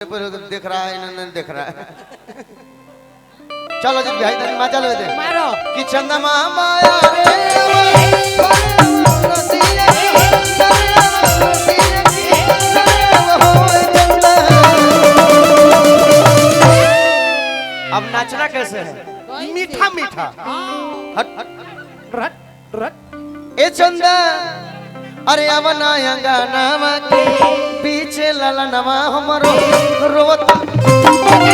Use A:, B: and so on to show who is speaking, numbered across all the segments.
A: पर देख रहा है नहीं देख रहा है। चलो जी भाई तनी मजा ले दे
B: मारो
A: कि चंदा माया रे अब नाचना कैसे है? मीठा मीठा हट
B: रट रट
A: ए चंदा अरे अवना गाना के पीछे लाला नवा हमरो रोवत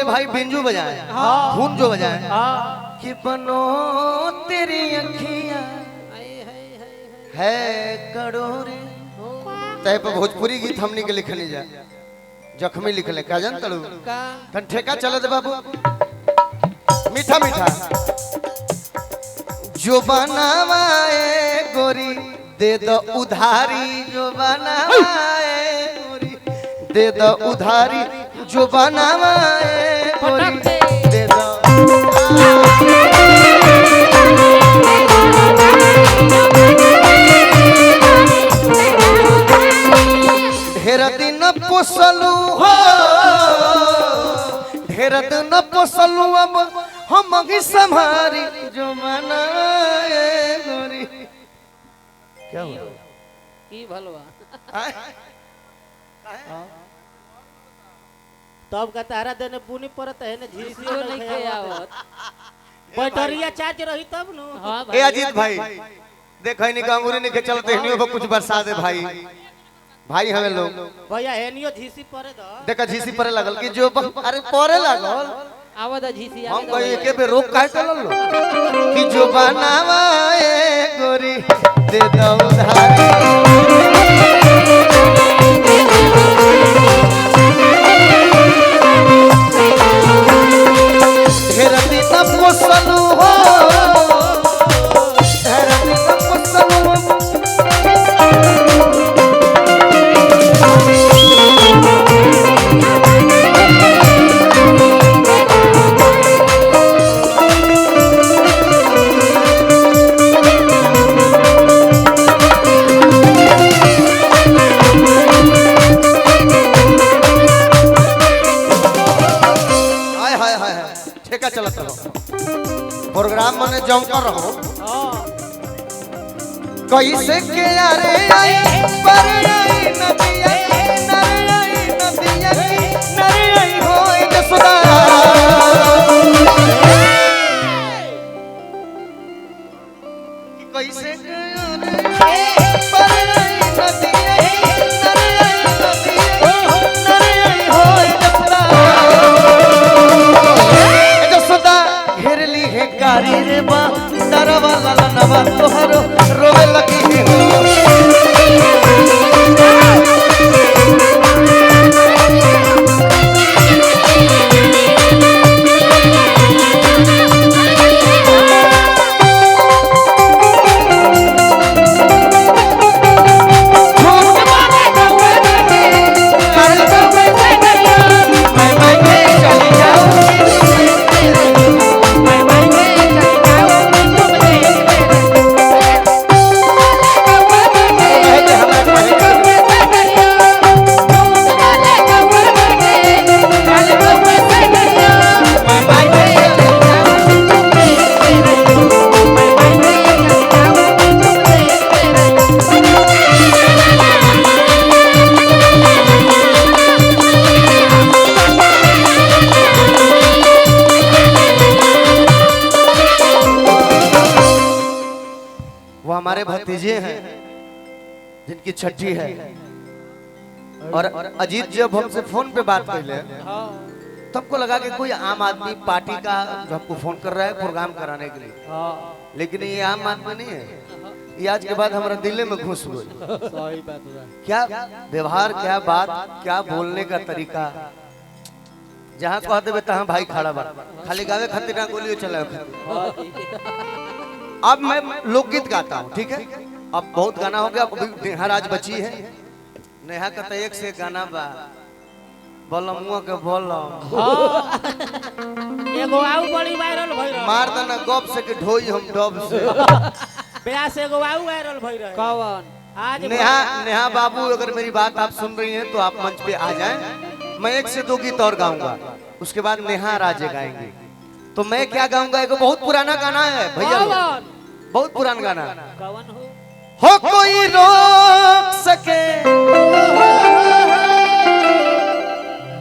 A: भाई बिंजू बजाए धुन जो बजाए कि बनो तेरी अखियां है कड़ोरे तय पर भोजपुरी गीत हमनी के लिखने जा जख्मी लिखले का जान तड़ू तन ठेका चले दे बाबू मीठा मीठा जो बनावाए गोरी दे दो उधारी जो बनावाए गोरी दे दो उधारी जो बनावाए गोरी दे दो ढेर दिन पोसलू हो ढेर दिन पोसलू अब हम ही संभारी जो बनाए गोरी क्या हुआ
B: की भलवा तब का तारा देने पुनी परत है ना झीसी नहीं के आवत बैटरिया चार्ज रही तब नु हां भाई ए
A: अजीत भाई देखै नि गंगूरी नि के चलते हनियो को कुछ बरसा दे भाई भाई हमें लोग
B: भैया हेनियो झीसी परे द
A: देखा झीसी परे लागल कि जो अरे परे लागल
B: आवद झीसी
A: हम भाई एके बे रोक काहे कर लो कि जो बनावाए गोरी दे दो उधारी धरती तब पोसलू हो धरती तब पोसलू चलत रहो प्रोग्राम मने जम कर रहो कैसे के यारे आई पर आई नदिया नरे आई होए जसदा कैसे के यारे पर आई नदिया नरे आई होए जसदा कारी रे बा दरवा लाला नवा तोहरो रोवे लगी है भतीजे हैं जिनकी छठी है। और अजीत जब हमसे फोन पे बात कर ले तो हमको लगा कि कोई आम आदमी पार्टी का जो हमको फोन कर रहा है प्रोग्राम कराने के लिए, लेकिन ये आम आदमी नहीं है। ये आज के बाद हमारा दिल में घुस गई।
B: सही बात है।
A: क्या व्यवहार, क्या बात, क्या बोलने का तरीका। जहाँ कह देवे तहाँ भाई खड़ा बा, खाली गावे खातिर ना गोलियों चला। अब मैं लोकगीत गाता हूँ, ठीक है। अब बहुत गाना हो गया, अब नेहा राज बची है। नेहा का तो एक से गाना बा, बोलमुआ के बोलम
B: एगो आउ बड़ी वायरल भई रहा।
A: मार देना गप से कि ढोई हम डब से।
B: ब्याह से एगो आउ वायरल भई रहा। कौन? आज
A: नेहा बाबू, अगर मेरी बात आप सुन रही हैं तो आप मंच पे आ जाएं। मैं एक से दो गीत और गाऊंगा, उसके बाद नेहा राजे गाएंगे। तो मैं क्या गाऊंगा, एक बहुत पुराना गाना है भैया, बहुत पुराना गाना।
B: कौन
A: हो कोई रोक सके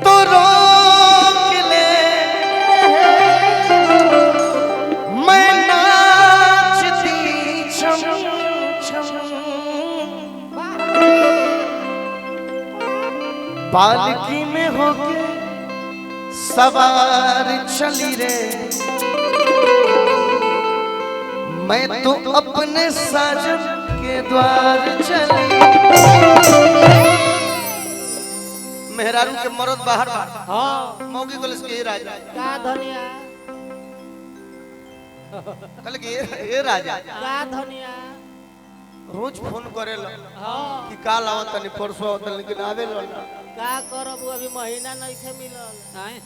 A: तो रोक ले, मैं नाचती छम छम, पालकी में होके सवार चली रे, मैं तो अपने साजन के द्वार चली। मेहरारू के मरद बाहर
B: हां
A: मौगी को इसके राजा
B: का धनिया
A: कल के ये राजा
B: का धनिया
A: रोज फोन करे लो
B: हां
A: कि काल आवत तनी परसों आवत, लेकिन आवे लो
B: का करब, अभी महीना नहीं थे मिलल। नहीं